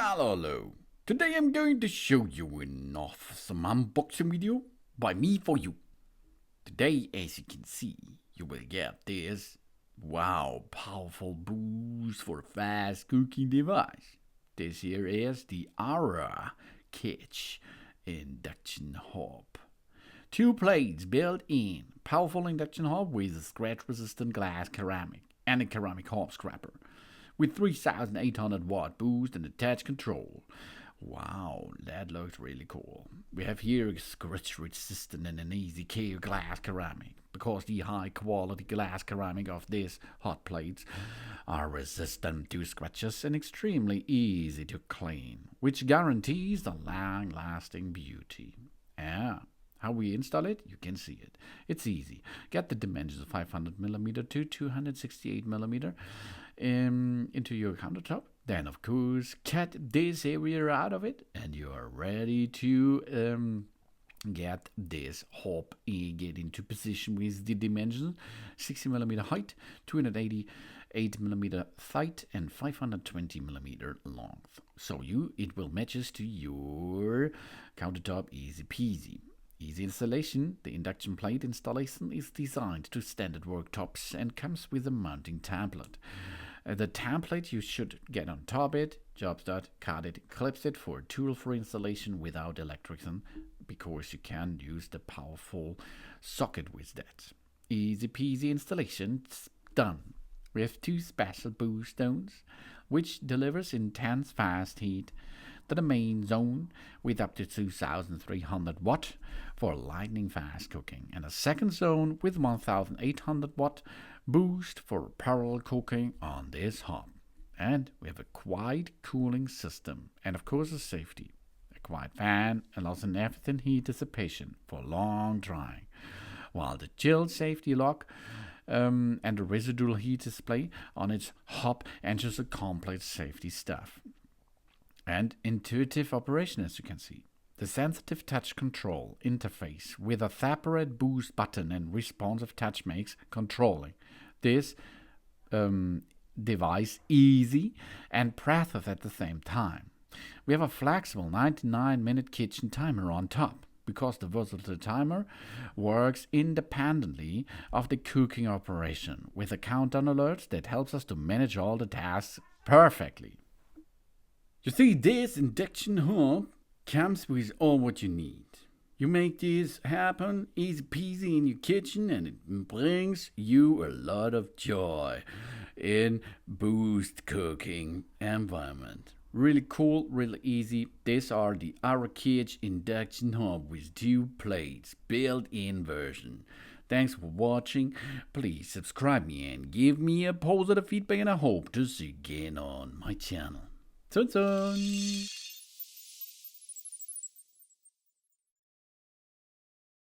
Hello. Today I'm going to show you an awesome unboxing video by me for you. Today, as you can see, you will get this powerful boost for a fast cooking device. This here is the Ara Kitch induction hob. 2 plates built in, powerful induction hob with a scratch-resistant glass ceramic and a ceramic hob scraper with 3800 watt boost and attached control. Wow, that looks really cool. We have here a scratch resistant and an easy care glass ceramic, because the high quality glass ceramic of these hot plates are resistant to scratches and extremely easy to clean, which guarantees the long lasting beauty. How we install it, you can see it. It's easy. Get the dimensions of 500mm to 268mm into your countertop. Then, of course, cut this area out of it, and you are ready to get this hob get into position with the dimensions: 60mm height, 288mm height, and 520mm length. So it will matches to your countertop, easy peasy. Easy installation. The induction plate installation is designed to standard worktops and comes with a mounting template. The template you should get on top it, job start, cut it, clips it for a tool-free installation without electrician, because you can use the powerful socket with that. Easy peasy installation, done. We have 2 special boost stones, which delivers intense fast heat to the main zone with up to 2300 watt for lightning fast cooking, and a second zone with 1800 watt boost for parallel cooking on this hob. And we have a quiet cooling system, and of course a safety. A quiet fan allows an efficient heat dissipation for long drying, while the chill safety lock and the residual heat display on its hob ensures a complete safety stuff. And intuitive operation, as you can see. The sensitive touch control interface with a separate boost button and responsive touch makes controlling this device easy and precise at the same time. We have a flexible 99-minute kitchen timer on top, because the versatile timer works independently of the cooking operation with a countdown alert that helps us to manage all the tasks perfectly. You see, this induction hob comes with all what you need. You make this happen easy peasy in your kitchen, and it brings you a lot of joy in boost cooking environment. Really cool, really easy. These are the Ara Kitch induction hob with 2 plates built-in version. Thanks for watching. Please subscribe me and give me a positive feedback, and I hope to see you again on my channel. Soon.